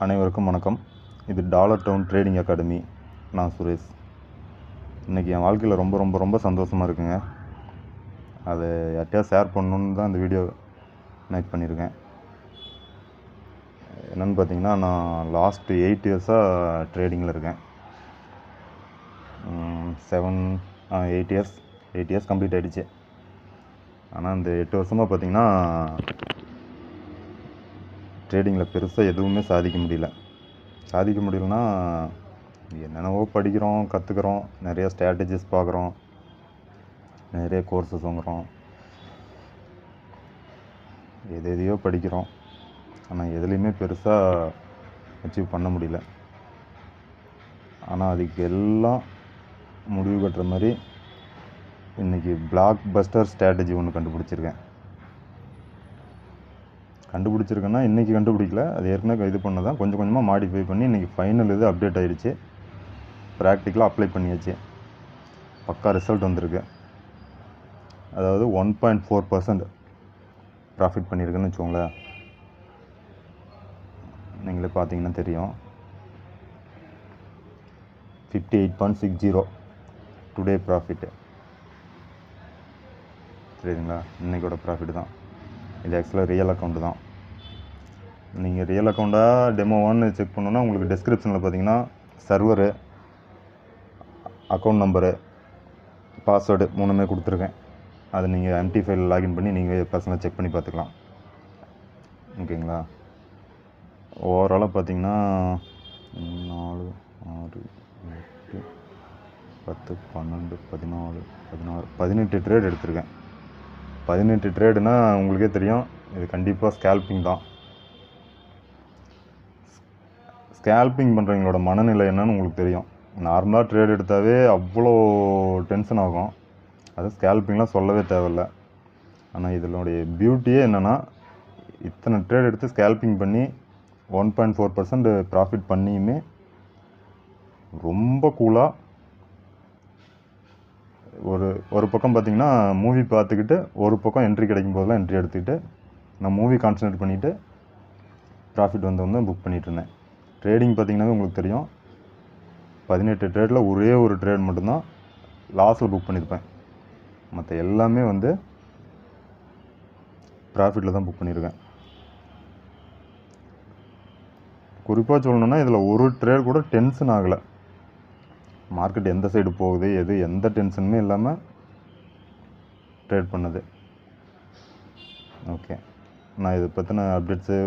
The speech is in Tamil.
அனைவருக்கும் வணக்கம். இது டாலர் டவுன் ட்ரேடிங் அகாடமி. நான் சுரேஷ். இன்றைக்கி என் வாழ்க்கையில் ரொம்ப ரொம்ப ரொம்ப சந்தோஷமாக இருக்குங்க. அதை யார்கிட்டயா ஷேர் பண்ணணுன்னு தான் இந்த வீடியோ மேக் பண்ணியிருக்கேன். என்னென்னு பார்த்தீங்கன்னா, நான் லாஸ்ட்டு 8 இயர்ஸாக ட்ரேடிங்கில் இருக்கேன். 8 இயர்ஸ் கம்ப்ளீட் ஆகிடுச்சு. ஆனால் இந்த 8 வருஷமாக பார்த்திங்கன்னா ட்ரேடிங்கில் பெருசாக எதுவுமே சாதிக்க முடியலன்னா என்னென்னவோ படிக்கிறோம், கற்றுக்குறோம், நிறையா ஸ்ட்ராட்டஜிஸ் பார்க்குறோம், நிறைய கோர்ஸஸ் வாங்குகிறோம், எதையோ படிக்கிறோம். ஆனால் எதுலேயுமே பெருசாக அச்சீவ் பண்ண முடியல. ஆனால் அதுக்கு எல்லாம் முடிவு கட்டுற மாதிரி இன்றைக்கி பிளாக் பஸ்டர் ஸ்ட்ராட்டஜி ஒன்று கண்டுபிடிச்சிருக்கேன்னா இன்றைக்கி கண்டுபிடிக்கல, அது ஏற்கனவே இது பண்ணதான் கொஞ்சம் கொஞ்சமாக மாடிஃபை பண்ணி இன்றைக்கி ஃபைனல் இது அப்டேட் ஆகிடுச்சு. ப்ராக்டிக்கலாக அப்ளை பண்ணியாச்சு. பக்கா ரிசல்ட் வந்திருக்கு. அதாவது 1.4% ப்ராஃபிட் பண்ணியிருக்குன்னு வச்சுக்கோங்களேன். நீங்களே பார்த்தீங்கன்னா தெரியும். 58.60 டுடே ப்ராஃபிட்டு. தெரியுதுங்களா? இன்றைக்கோட ப்ராஃபிட் தான் இது. ஆக்சுவலாக ரியல் அக்கௌண்ட்டு தான். நீங்கள் ரியல் அக்கௌண்ட்டாக டெமோவான்னு செக் பண்ணணுன்னா உங்களுக்கு டிஸ்கிரிப்ஷனில் பார்த்தீங்கன்னா சர்வரு, அக்கௌண்ட் நம்பரு, பாஸ்வேர்டு 3மே கொடுத்துருக்கேன். அதை நீங்கள் எம்டி ஃபைல் லாகின் பண்ணி நீங்கள் பர்சனலாக செக் பண்ணி பார்த்துக்கலாம். ஓகேங்களா? ஓவராலாக பார்த்தீங்கன்னா 4, 6, 8, 10, 12, 14, 16, 18 ட்ரேட் எடுத்திருக்கேன். 18 ட்ரேடுனா உங்களுக்கே தெரியும், இது கண்டிப்பாக ஸ்கேல்பிங் தான். ஸ்கேல்பிங் பண்ணுறவங்களோட மனநிலை என்னன்னு உங்களுக்கு தெரியும். நார்மலாக ட்ரேட் எடுத்தாவே அவ்வளோ டென்ஷன் ஆகும். அது ஸ்கேல்பிங்லாம் சொல்லவே தேவையில்லை. ஆனால் இதனுடைய பியூட்டியே என்னென்னா, இத்தனை ட்ரேட் எடுத்து ஸ்கேல்பிங் பண்ணி 1.4% ப்ராஃபிட் பண்ணியுமே ரொம்ப கூலாக ஒரு பக்கம் பார்த்திங்கன்னா மூவி பார்த்துக்கிட்டு, ஒரு பக்கம் என்ட்ரி கிடைக்கும் போதெல்லாம் என்ட்ரி எடுத்துக்கிட்டு நான் மூவி கான்சன்ட்ரேட் பண்ணிவிட்டு ப்ராஃபிட் வந்து புக் பண்ணிகிட்டு இருந்தேன். ட்ரேடிங் பார்த்திங்கன்னாவே உங்களுக்கு தெரியும், 18 ட்ரேடில் ஒரே ஒரு ட்ரேட் மட்டும்தான் லாஸில் புக் பண்ணியிருப்பேன். மற்ற எல்லாமே வந்து ப்ராஃபிட்டில் தான் புக் பண்ணியிருக்கேன். குறிப்பாக சொல்லணுன்னா இதில் ஒரு ட்ரேட் கூட டென்ஷன் ஆகலை. மார்க்கெட் எந்த சைடு போகுது எந்த டென்ஷனுமே இல்லாமல் ட்ரேட் பண்ணது. ஓகே, நான் இதை பற்றின அப்டேட்ஸு